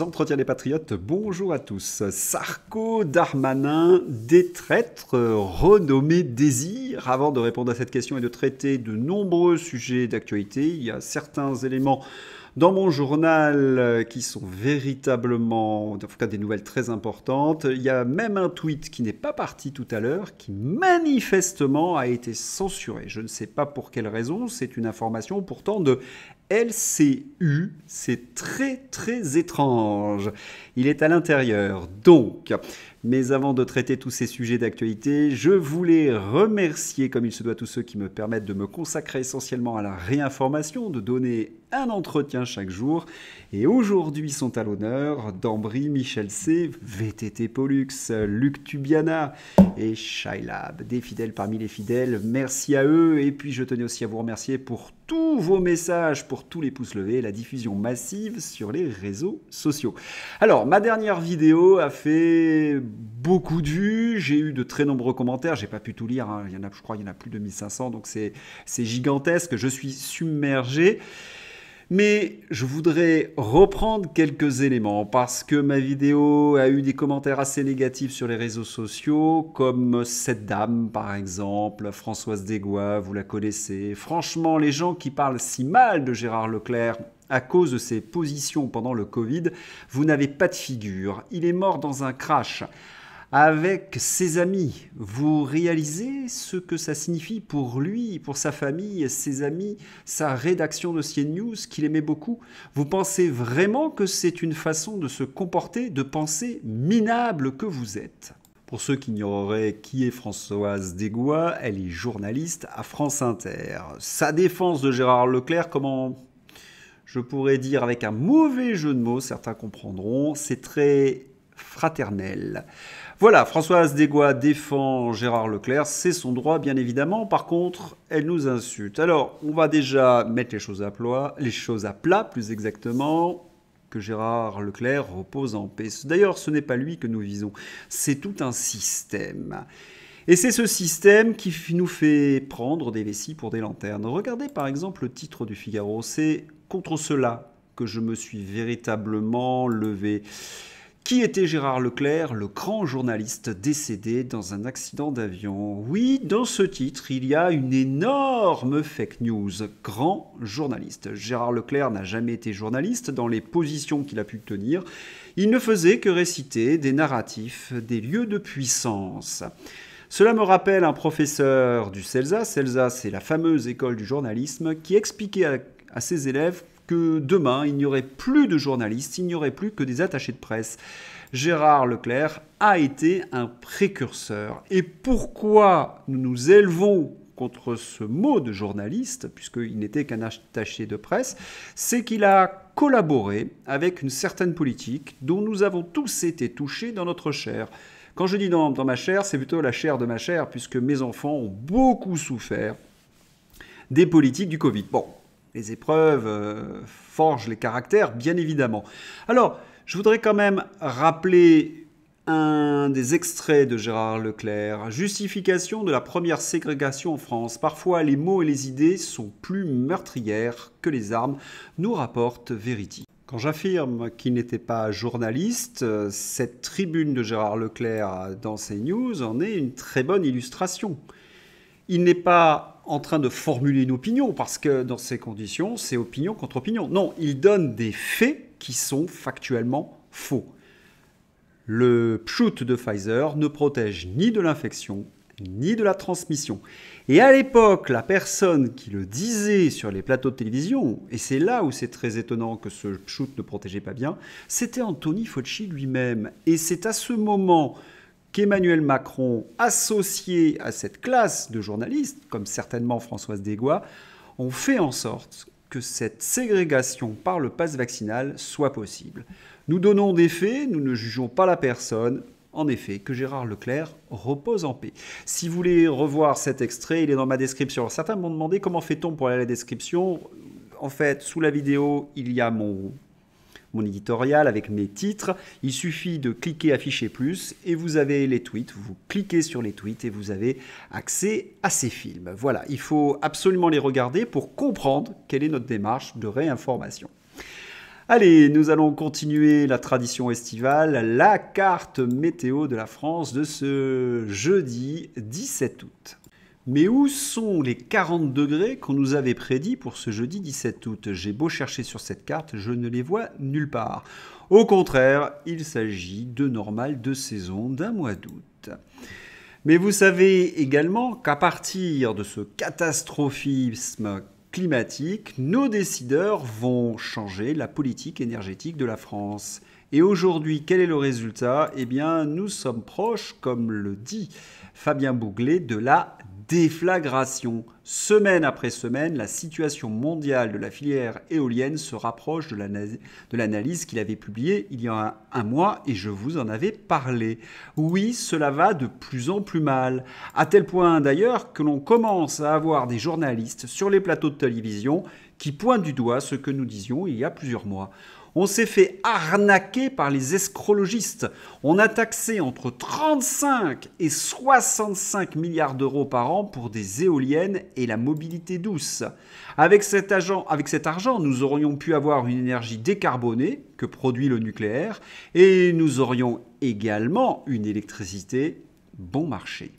Entretiens des Patriotes, bonjour à tous. Sarko, Darmanin, des traîtres renommés Désir. Avant de répondre à cette question et de traiter de nombreux sujets d'actualité, il y a certains éléments dans mon journal qui sont véritablement, en tout cas des nouvelles très importantes. Il y a même un tweet qui n'est pas parti tout à l'heure, qui manifestement a été censuré. Je ne sais pas pour quelle raison, c'est une information pourtant de LCU, c'est très très étrange. Il est à l'intérieur, donc. Mais avant de traiter tous ces sujets d'actualité, je voulais remercier comme il se doit tous ceux qui me permettent de me consacrer essentiellement à la réinformation, de donner un entretien chaque jour. Et aujourd'hui sont à l'honneur Dambry, Michel C, VTT Pollux, Luc Tubiana et Shylab, des fidèles parmi les fidèles. Merci à eux. Et puis je tenais aussi à vous remercier pour tous vos messages, pour tous les pouces levés, la diffusion massive sur les réseaux sociaux. Alors, ma dernière vidéo a fait beaucoup de vues, j'ai eu de très nombreux commentaires, j'ai pas pu tout lire, hein. Je crois qu'il y en a plus de 1500, donc c'est gigantesque, je suis submergé. Mais je voudrais reprendre quelques éléments parce que ma vidéo a eu des commentaires assez négatifs sur les réseaux sociaux, comme cette dame par exemple, Françoise Desgois, vous la connaissez. Franchement, les gens qui parlent si mal de Gérard Leclerc à cause de ses positions pendant le Covid, vous n'avez pas de figure. Il est mort dans un crash. Avec ses amis, vous réalisez ce que ça signifie pour lui, pour sa famille, ses amis, sa rédaction de CNews qu'il aimait beaucoup. Vous pensez vraiment que c'est une façon de se comporter, de penser minable que vous êtes? Pour ceux qui ignoreraient qui est Françoise Desgois, elle est journaliste à France Inter. Sa défense de Gérard Leclerc, comment je pourrais dire avec un mauvais jeu de mots, certains comprendront, c'est très fraternel. Voilà, Françoise Desgois défend Gérard Leclerc, c'est son droit bien évidemment, par contre, elle nous insulte. Alors, on va déjà mettre les choses à plat, plus exactement, que Gérard Leclerc repose en paix. D'ailleurs, ce n'est pas lui que nous visons, c'est tout un système. Et c'est ce système qui nous fait prendre des vessies pour des lanternes. Regardez par exemple le titre du Figaro, c'est contre cela que je me suis véritablement levé. Qui était Gérard Leclerc, le grand journaliste décédé dans un accident d'avion? Oui, dans ce titre, il y a une énorme fake news. Grand journaliste. Gérard Leclerc n'a jamais été journaliste dans les positions qu'il a pu tenir. Il ne faisait que réciter des narratifs, des lieux de puissance. Cela me rappelle un professeur du CELSA. CELSA, c'est la fameuse école du journalisme qui expliquait à ses élèves que demain, il n'y aurait plus de journalistes, il n'y aurait plus que des attachés de presse. Gérard Leclerc a été un précurseur. Et pourquoi nous nous élevons contre ce mot de journaliste, puisqu'il n'était qu'un attaché de presse, c'est qu'il a collaboré avec une certaine politique dont nous avons tous été touchés dans notre chair. Quand je dis dans ma chair, c'est plutôt la chair de ma chair, puisque mes enfants ont beaucoup souffert des politiques du Covid. Bon. Les épreuves forgent les caractères, bien évidemment. Alors, je voudrais quand même rappeler un des extraits de Gérard Leclerc. Justification de la première ségrégation en France. Parfois, les mots et les idées sont plus meurtrières que les armes, nous rapporte Verity. Quand j'affirme qu'il n'était pas journaliste, cette tribune de Gérard Leclerc dans CNews en est une très bonne illustration. Il n'est pas en train de formuler une opinion, parce que dans ces conditions, c'est opinion contre opinion. Non, il donne des faits qui sont factuellement faux. Le pchout de Pfizer ne protège ni de l'infection, ni de la transmission. Et à l'époque, la personne qui le disait sur les plateaux de télévision, et c'est là où c'est très étonnant que ce pchout ne protégeait pas bien, c'était Anthony Fauci lui-même. Et c'est à ce moment qu'Emmanuel Macron, associé à cette classe de journalistes, comme certainement Françoise Desgois, ont fait en sorte que cette ségrégation par le pass vaccinal soit possible. Nous donnons des faits, nous ne jugeons pas la personne. En effet, que Gérard Leclerc repose en paix. Si vous voulez revoir cet extrait, il est dans ma description. Certains m'ont demandé comment fait-on pour aller à la description. En fait, sous la vidéo, il y a mon éditorial avec mes titres. Il suffit de cliquer afficher plus et vous avez les tweets. Vous cliquez sur les tweets et vous avez accès à ces films. Voilà, il faut absolument les regarder pour comprendre quelle est notre démarche de réinformation. Allez, nous allons continuer la tradition estivale, la carte météo de la France de ce jeudi 17 août. Mais où sont les 40 degrés qu'on nous avait prédits pour ce jeudi 17 août? J'ai beau chercher sur cette carte, je ne les vois nulle part. Au contraire, il s'agit de normal de saison d'un mois d'août. Mais vous savez également qu'à partir de ce catastrophisme climatique, nos décideurs vont changer la politique énergétique de la France. Et aujourd'hui, quel est le résultat? Eh bien, nous sommes proches, comme le dit Fabien Bouglet, de la déflagration. Semaine après semaine, la situation mondiale de la filière éolienne se rapproche de l'analyse qu'il avait publiée il y a un mois et je vous en avais parlé. Oui, cela va de plus en plus mal, à tel point d'ailleurs que l'on commence à avoir des journalistes sur les plateaux de télévision qui pointent du doigt ce que nous disions il y a plusieurs mois. On s'est fait arnaquer par les escrologistes. On a taxé entre 35 et 65 milliards d'euros par an pour des éoliennes et la mobilité douce. Avec cet argent, nous aurions pu avoir une énergie décarbonée que produit le nucléaire et nous aurions également une électricité bon marché.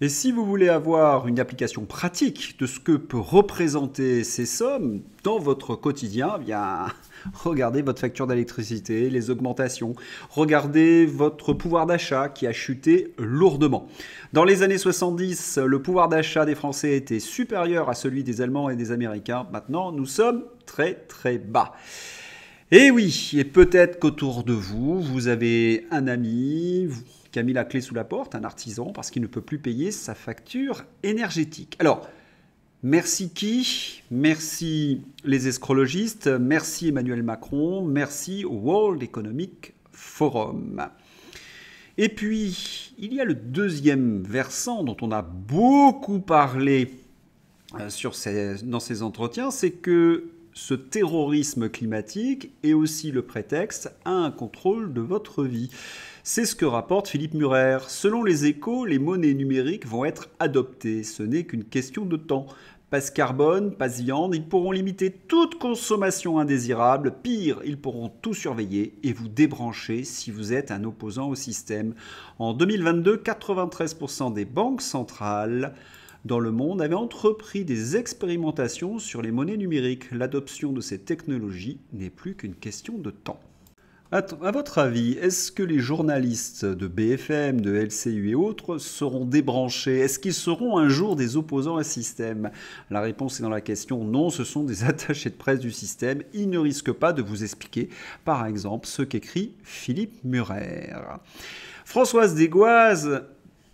Et si vous voulez avoir une application pratique de ce que peut représenter ces sommes dans votre quotidien, eh bien, regardez votre facture d'électricité, les augmentations, regardez votre pouvoir d'achat qui a chuté lourdement. Dans les années 70, le pouvoir d'achat des Français était supérieur à celui des Allemands et des Américains. Maintenant, nous sommes très très bas. Et oui, et peut-être qu'autour de vous, vous avez un ami qui a mis la clé sous la porte, un artisan, parce qu'il ne peut plus payer sa facture énergétique. Alors, merci qui? Merci les escrologistes, merci Emmanuel Macron, merci au World Economic Forum. Et puis, il y a le deuxième versant dont on a beaucoup parlé dans ces entretiens, c'est que ce terrorisme climatique est aussi le prétexte à un contrôle de votre vie. C'est ce que rapporte Philippe Murer. Selon les Échos, les monnaies numériques vont être adoptées. Ce n'est qu'une question de temps. Passe carbone, passe viande, ils pourront limiter toute consommation indésirable. Pire, ils pourront tout surveiller et vous débrancher si vous êtes un opposant au système. En 2022, 93% des banques centrales dans le monde avaient entrepris des expérimentations sur les monnaies numériques. L'adoption de ces technologies n'est plus qu'une question de temps. À votre avis, est-ce que les journalistes de BFM, de LCU et autres seront débranchés? Est-ce qu'ils seront un jour des opposants au système? La réponse est dans la question non, ce sont des attachés de presse du système. Ils ne risquent pas de vous expliquer, par exemple, ce qu'écrit Philippe Murer. Françoise Desgoise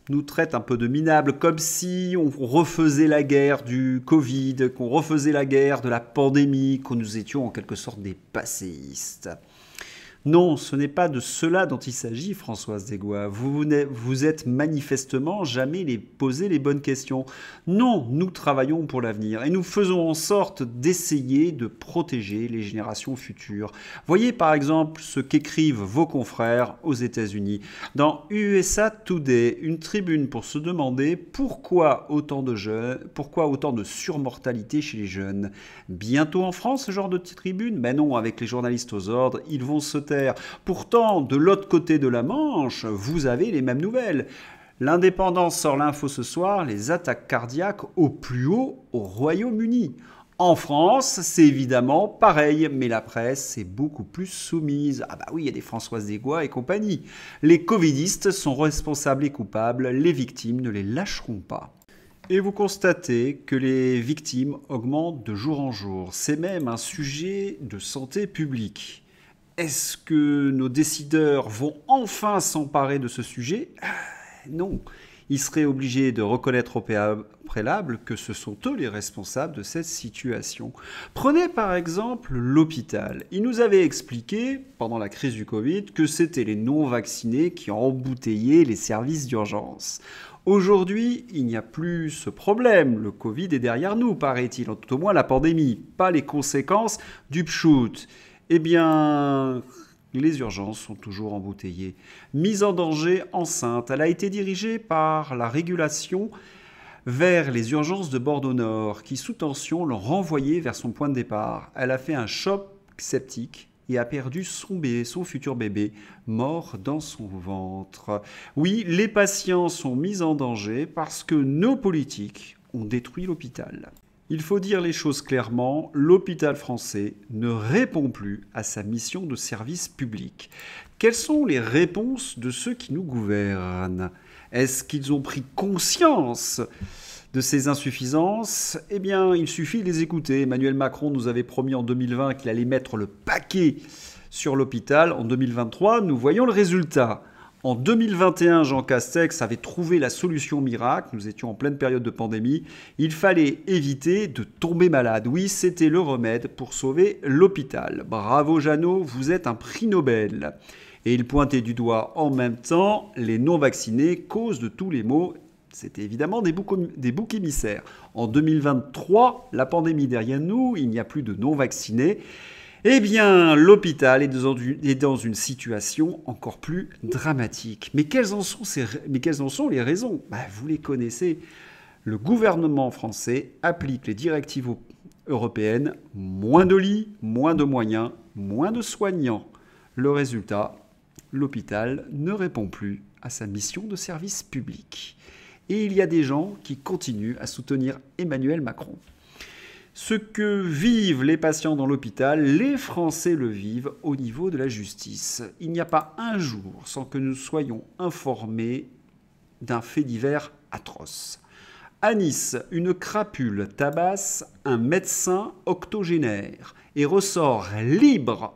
nous traite un peu de minables, comme si on refaisait la guerre du Covid, qu'on refaisait la guerre de la pandémie, que nous étions en quelque sorte des passéistes. Non, ce n'est pas de cela dont il s'agit, Françoise Desgois. Vous êtes manifestement jamais posé les bonnes questions. Non, nous travaillons pour l'avenir et nous faisons en sorte d'essayer de protéger les générations futures. Voyez par exemple ce qu'écrivent vos confrères aux États-Unis. Dans USA Today, une tribune pour se demander pourquoi autant de surmortalité chez les jeunes. Bientôt en France, ce genre de tribune? Ben non, avec les journalistes aux ordres, ils vont se taire. Pourtant, de l'autre côté de la Manche, vous avez les mêmes nouvelles. L'Indépendance sort l'info ce soir, les attaques cardiaques au plus haut au Royaume-Uni. En France, c'est évidemment pareil, mais la presse est beaucoup plus soumise. Ah bah oui, il y a des Françoise Desgois et compagnie. Les covidistes sont responsables et coupables, les victimes ne les lâcheront pas. Et vous constatez que les victimes augmentent de jour en jour. C'est même un sujet de santé publique. Est-ce que nos décideurs vont enfin s'emparer de ce sujet? Non. Ils seraient obligés de reconnaître au préalable que ce sont eux les responsables de cette situation. Prenez par exemple l'hôpital. Il nous avait expliqué, pendant la crise du Covid, que c'était les non-vaccinés qui emboutteillaient les services d'urgence. Aujourd'hui, il n'y a plus ce problème. Le Covid est derrière nous, paraît-il, tout au moins la pandémie, pas les conséquences du pchout. Eh bien, les urgences sont toujours embouteillées. Mise en danger enceinte, elle a été dirigée par la régulation vers les urgences de Bordeaux-Nord, qui sous tension l'ont renvoyée vers son point de départ. Elle a fait un choc septique et a perdu son futur bébé, mort dans son ventre. Oui, les patients sont mis en danger parce que nos politiques ont détruit l'hôpital. Il faut dire les choses clairement, l'hôpital français ne répond plus à sa mission de service public. Quelles sont les réponses de ceux qui nous gouvernent? Est-ce qu'ils ont pris conscience de ces insuffisances? Eh bien, il suffit de les écouter. Emmanuel Macron nous avait promis en 2020 qu'il allait mettre le paquet sur l'hôpital. En 2023, nous voyons le résultat. En 2021, Jean Castex avait trouvé la solution miracle. Nous étions en pleine période de pandémie. Il fallait éviter de tomber malade. Oui, c'était le remède pour sauver l'hôpital. Bravo Jeannot, vous êtes un prix Nobel. Et il pointait du doigt en même temps les non-vaccinés, cause de tous les maux. C'était évidemment des boucs émissaires. En 2023, la pandémie derrière nous, il n'y a plus de non-vaccinés. Eh bien, l'hôpital est dans une situation encore plus dramatique. Mais quelles en sont les raisons? Vous les connaissez. Le gouvernement français applique les directives européennes. Moins de lits, moins de moyens, moins de soignants. Le résultat, l'hôpital ne répond plus à sa mission de service public. Et il y a des gens qui continuent à soutenir Emmanuel Macron. Ce que vivent les patients dans l'hôpital, les Français le vivent au niveau de la justice. Il n'y a pas un jour sans que nous soyons informés d'un fait divers atroce. À Nice, une crapule tabasse un médecin octogénaire et ressort libre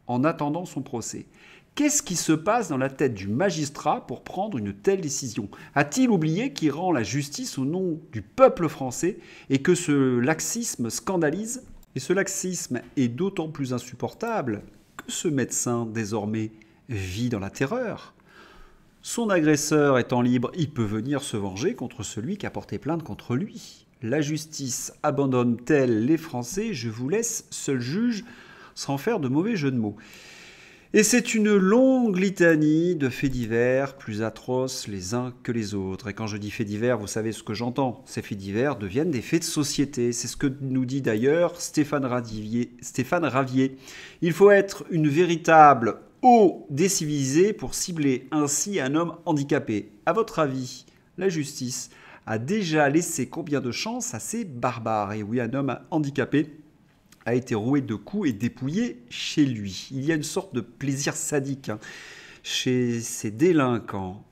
en attendant son procès. Qu'est-ce qui se passe dans la tête du magistrat pour prendre une telle décision? A-t-il oublié qu'il rend la justice au nom du peuple français et que ce laxisme scandalise? Et ce laxisme est d'autant plus insupportable que ce médecin, désormais, vit dans la terreur. Son agresseur étant libre, il peut venir se venger contre celui qui a porté plainte contre lui. La justice abandonne-t-elle les Français? Je vous laisse seul juge, sans faire de mauvais jeu de mots. Et c'est une longue litanie de faits divers, plus atroces les uns que les autres. Et quand je dis faits divers, vous savez ce que j'entends. Ces faits divers deviennent des faits de société. C'est ce que nous dit d'ailleurs Stéphane Ravier. Il faut être une véritable eau décivilisée pour cibler ainsi un homme handicapé. À votre avis, la justice a déjà laissé combien de chances à ces barbares? Et oui, un homme handicapé a été roué de coups et dépouillé chez lui. Il y a une sorte de plaisir sadique chez ces délinquants.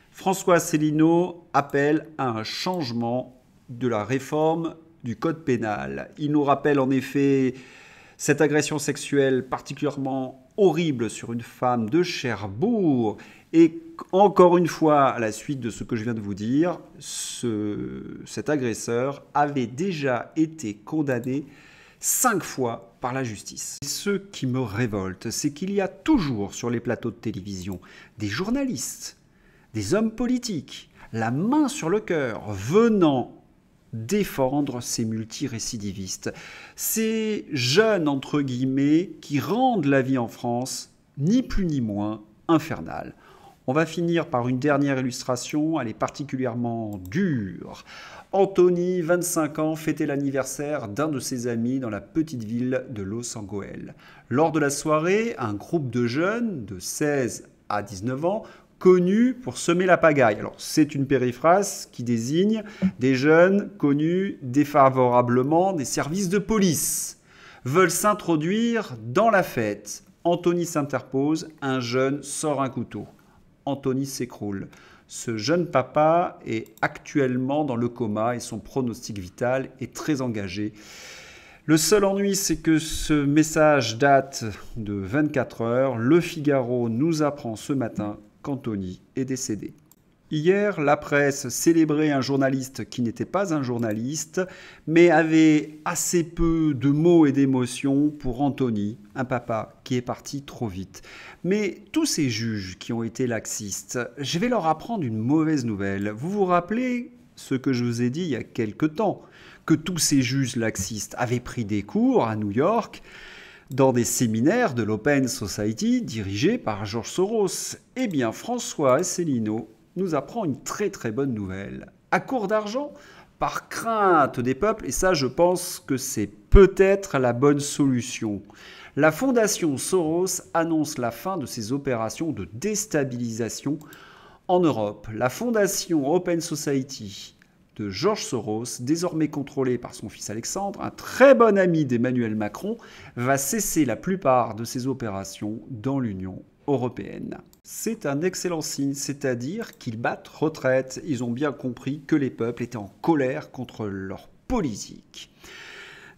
François Asselineau appelle à un changement de la réforme du code pénal. Il nous rappelle en effet cette agression sexuelle particulièrement horrible sur une femme de Cherbourg. Et encore une fois, à la suite de ce que je viens de vous dire, cet agresseur avait déjà été condamné 5 fois par la justice. Ce qui me révolte, c'est qu'il y a toujours sur les plateaux de télévision des journalistes, des hommes politiques, la main sur le cœur, venant défendre ces multirécidivistes, ces jeunes entre guillemets qui rendent la vie en France ni plus ni moins infernale. On va finir par une dernière illustration, elle est particulièrement dure. Anthony, 25 ans, fêtait l'anniversaire d'un de ses amis dans la petite ville de Los Angeles. Lors de la soirée, un groupe de jeunes de 16 à 19 ans, connus pour semer la pagaille. Alors, c'est une périphrase qui désigne des jeunes connus défavorablement des services de police, veulent s'introduire dans la fête. Anthony s'interpose, un jeune sort un couteau. Anthony s'écroule. Ce jeune papa est actuellement dans le coma et son pronostic vital est très engagé. Le seul ennui, c'est que ce message date de 24 heures. Le Figaro nous apprend ce matin qu'Anthony est décédé. Hier, la presse célébrait un journaliste qui n'était pas un journaliste, mais avait assez peu de mots et d'émotions pour Anthony, un papa qui est parti trop vite. Mais tous ces juges qui ont été laxistes, je vais leur apprendre une mauvaise nouvelle. Vous vous rappelez ce que je vous ai dit il y a quelque temps, que tous ces juges laxistes avaient pris des cours à New York, dans des séminaires de l'Open Society dirigés par George Soros. Eh bien, François Asselineau nous apprend une très très bonne nouvelle. À court d'argent, par crainte des peuples, et ça je pense que c'est peut-être la bonne solution. La fondation Soros annonce la fin de ses opérations de déstabilisation en Europe. La fondation Open Society de George Soros, désormais contrôlée par son fils Alexandre, un très bon ami d'Emmanuel Macron, va cesser la plupart de ses opérations dans l'Union européenne. C'est un excellent signe, c'est-à-dire qu'ils battent retraite. Ils ont bien compris que les peuples étaient en colère contre leur politique.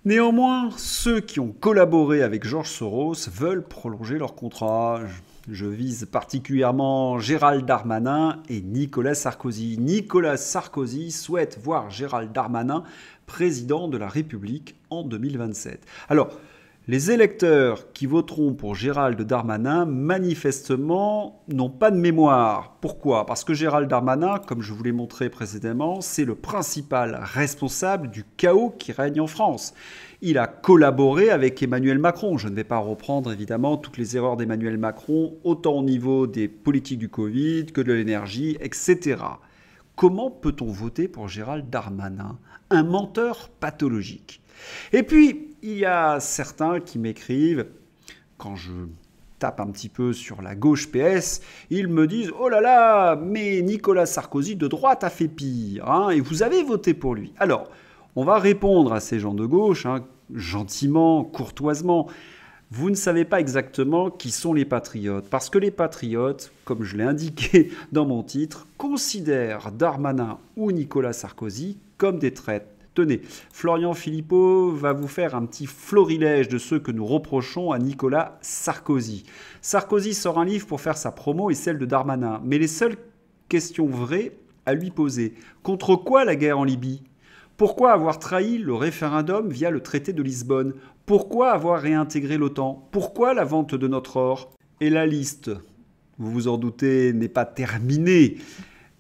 Néanmoins, ceux qui ont collaboré avec George Soros veulent prolonger leur contrat. Je vise particulièrement Gérald Darmanin et Nicolas Sarkozy. Nicolas Sarkozy souhaite voir Gérald Darmanin président de la République en 2027. Alors, les électeurs qui voteront pour Gérald Darmanin, manifestement, n'ont pas de mémoire. Pourquoi? Parce que Gérald Darmanin, comme je vous l'ai montré précédemment, c'est le principal responsable du chaos qui règne en France. Il a collaboré avec Emmanuel Macron. Je ne vais pas reprendre évidemment toutes les erreurs d'Emmanuel Macron, autant au niveau des politiques du Covid que de l'énergie, etc. Comment peut-on voter pour Gérald Darmanin? Un menteur pathologique. Et puis, il y a certains qui m'écrivent, quand je tape un petit peu sur la gauche PS, ils me disent « Oh là là, mais Nicolas Sarkozy de droite a fait pire, hein, et vous avez voté pour lui. » Alors, on va répondre à ces gens de gauche, hein, gentiment, courtoisement. Vous ne savez pas exactement qui sont les patriotes, parce que les patriotes, comme je l'ai indiqué dans mon titre, considèrent Darmanin ou Nicolas Sarkozy comme des traîtres. Tenez, Florian Philippot va vous faire un petit florilège de ceux que nous reprochons à Nicolas Sarkozy. Sarkozy sort un livre pour faire sa promo et celle de Darmanin. Mais les seules questions vraies à lui poser. Contre quoi la guerre en Libye? Pourquoi avoir trahi le référendum via le traité de Lisbonne? Pourquoi avoir réintégré l'OTAN? Pourquoi la vente de notre or? Et la liste, vous vous en doutez, n'est pas terminée.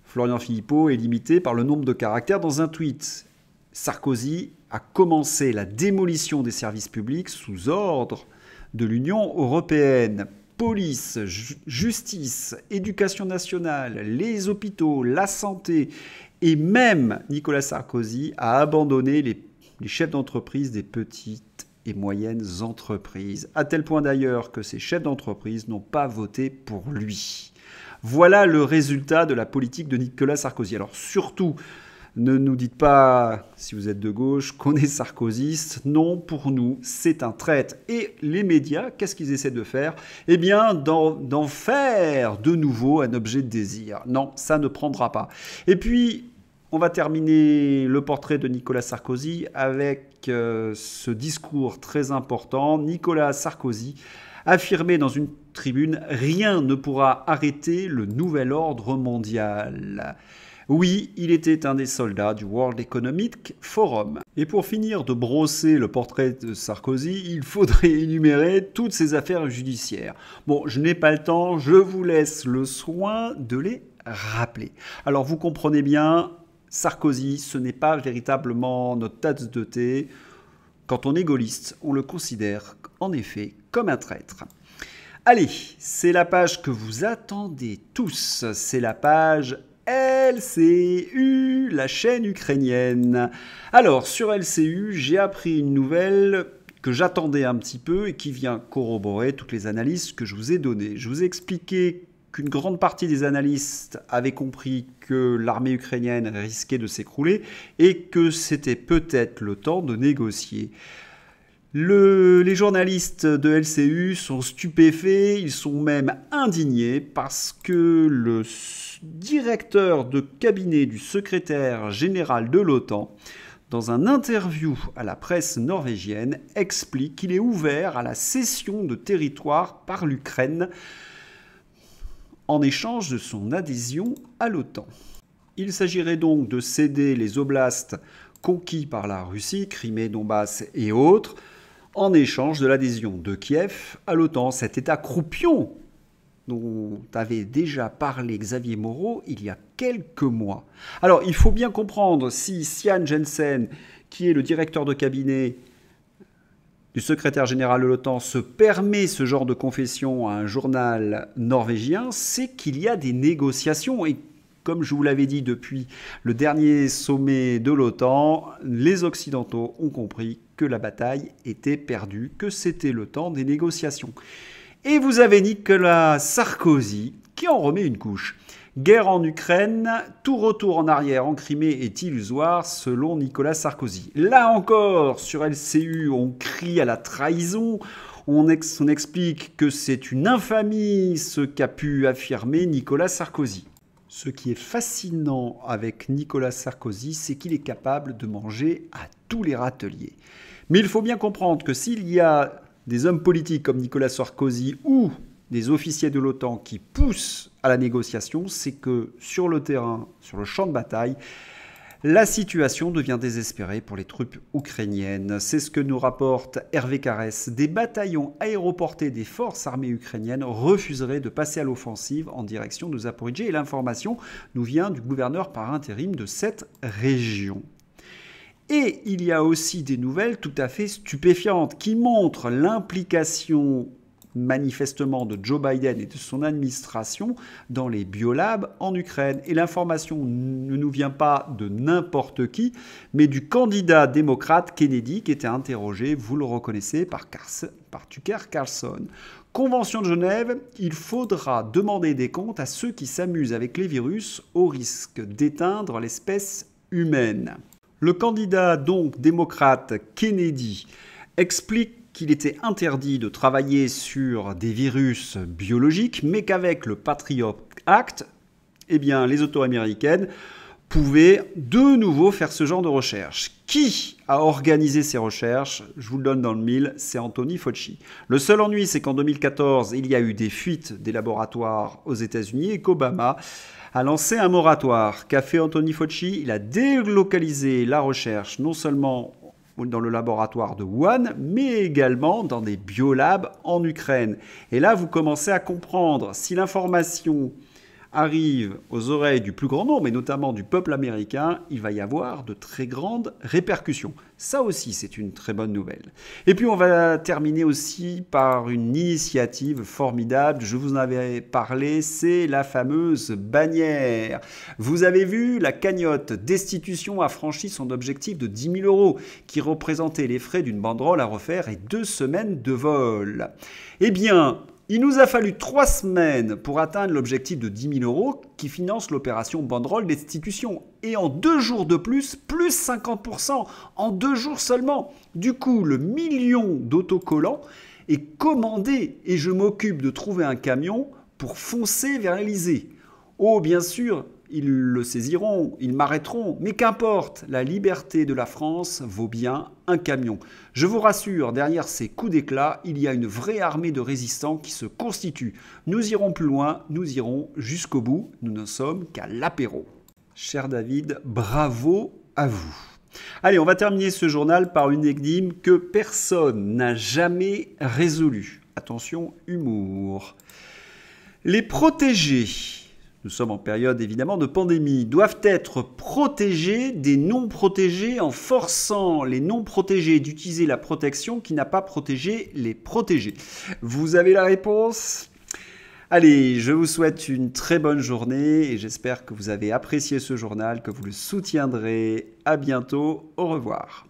Florian Philippot est limité par le nombre de caractères dans un tweet. Sarkozy a commencé la démolition des services publics sous ordre de l'Union européenne. Police, justice, éducation nationale, les hôpitaux, la santé. Et même Nicolas Sarkozy a abandonné les chefs d'entreprise des petites et moyennes entreprises. À tel point d'ailleurs que ces chefs d'entreprise n'ont pas voté pour lui. Voilà le résultat de la politique de Nicolas Sarkozy. Alors surtout, ne nous dites pas, si vous êtes de gauche, qu'on est sarkozyste. Non, pour nous, c'est un traître. Et les médias, qu'est-ce qu'ils essaient de faire? Eh bien, d'en faire de nouveau un objet de désir. Non, ça ne prendra pas. Et puis, on va terminer le portrait de Nicolas Sarkozy avec ce discours très important. Nicolas Sarkozy affirmait dans une tribune « Rien ne pourra arrêter le nouvel ordre mondial ». Oui, il était un des soldats du World Economic Forum. Et pour finir de brosser le portrait de Sarkozy, il faudrait énumérer toutes ses affaires judiciaires. Bon, je n'ai pas le temps, je vous laisse le soin de les rappeler. Alors vous comprenez bien, Sarkozy, ce n'est pas véritablement notre tasse de thé. Quand on est gaulliste, on le considère en effet comme un traître. Allez, c'est la page que vous attendez tous, c'est la page LCU, la chaîne ukrainienne. Alors, sur LCU, j'ai appris une nouvelle que j'attendais un petit peu et qui vient corroborer toutes les analyses que je vous ai données. Je vous ai expliqué qu'une grande partie des analystes avaient compris que l'armée ukrainienne risquait de s'écrouler et que c'était peut-être le temps de négocier. Les journalistes de LCU sont stupéfaits, ils sont même indignés parce que le directeur de cabinet du secrétaire général de l'OTAN, dans un interview à la presse norvégienne, explique qu'il est ouvert à la cession de territoire par l'Ukraine en échange de son adhésion à l'OTAN. Il s'agirait donc de céder les oblasts conquis par la Russie, Crimée, Donbass et autres, en échange de l'adhésion de Kiev à l'OTAN, cet État croupion dont avait déjà parlé Xavier Moreau il y a quelques mois. Alors, il faut bien comprendre, si Stian Jensen, qui est le directeur de cabinet du secrétaire général de l'OTAN, se permet ce genre de confession à un journal norvégien, c'est qu'il y a des négociations. Et Comme je vous l'avais dit depuis le dernier sommet de l'OTAN, les Occidentaux ont compris que la bataille était perdue, que c'était le temps des négociations. Et vous avez Nicolas Sarkozy qui en remet une couche. Guerre en Ukraine, tout retour en arrière en Crimée est illusoire selon Nicolas Sarkozy. Là encore, sur LCU, on crie à la trahison, on explique que c'est une infamie ce qu'a pu affirmer Nicolas Sarkozy. Ce qui est fascinant avec Nicolas Sarkozy, c'est qu'il est capable de manger à tous les râteliers. Mais il faut bien comprendre que s'il y a des hommes politiques comme Nicolas Sarkozy ou des officiers de l'OTAN qui poussent à la négociation, c'est que sur le terrain, sur le champ de bataille, la situation devient désespérée pour les troupes ukrainiennes. C'est ce que nous rapporte Hervé Carès. Des bataillons aéroportés des forces armées ukrainiennes refuseraient de passer à l'offensive en direction de Zaporijjia. Et l'information nous vient du gouverneur par intérim de cette région. Et il y a aussi des nouvelles tout à fait stupéfiantes qui montrent l'implication manifestement de Joe Biden et de son administration dans les biolabs en Ukraine. Et l'information ne nous vient pas de n'importe qui, mais du candidat démocrate Kennedy qui était interrogé, vous le reconnaissez, par Tucker Carlson. Convention de Genève, il faudra demander des comptes à ceux qui s'amusent avec les virus au risque d'éteindre l'espèce humaine. Le candidat donc démocrate Kennedy explique qu'il était interdit de travailler sur des virus biologiques, mais qu'avec le Patriot Act, eh bien, les autorités américaines pouvaient de nouveau faire ce genre de recherche. Qui a organisé ces recherches? Je vous le donne dans le mille, c'est Anthony Fauci. Le seul ennui, c'est qu'en 2014, il y a eu des fuites des laboratoires aux États-Unis et qu'Obama a lancé un moratoire. Qu'a fait Anthony Fauci? Il a délocalisé la recherche, non seulement dans le laboratoire de Wuhan, mais également dans des biolabs en Ukraine. Et là, vous commencez à comprendre, si l'information arrive aux oreilles du plus grand nombre, et notamment du peuple américain, il va y avoir de très grandes répercussions. Ça aussi, c'est une très bonne nouvelle. Et puis, on va terminer aussi par une initiative formidable. Je vous en avais parlé, c'est la fameuse bannière. Vous avez vu, la cagnotte Destitution a franchi son objectif de 10 000 €, qui représentait les frais d'une banderole à refaire et 2 semaines de vol. Eh bien, il nous a fallu 3 semaines pour atteindre l'objectif de 10 000 € qui finance l'opération banderole destitution. Et en 2 jours de plus 50%, en 2 jours seulement. Du coup, le million d'autocollants est commandé et je m'occupe de trouver un camion pour foncer vers l'Élysée. Oh, bien sûr, ils le saisiront, ils m'arrêteront, mais qu'importe, la liberté de la France vaut bien un camion. Je vous rassure, derrière ces coups d'éclat, il y a une vraie armée de résistants qui se constitue. Nous irons plus loin, nous irons jusqu'au bout, nous ne sommes qu'à l'apéro. Cher David, bravo à vous. Allez, on va terminer ce journal par une énigme que personne n'a jamais résolue. Attention, humour. Les protégés, nous sommes en période évidemment de pandémie, doivent être protégés des non-protégés en forçant les non-protégés d'utiliser la protection qui n'a pas protégé les protégés. Vous avez la réponse ? Allez, je vous souhaite une très bonne journée et j'espère que vous avez apprécié ce journal, que vous le soutiendrez. À bientôt, au revoir.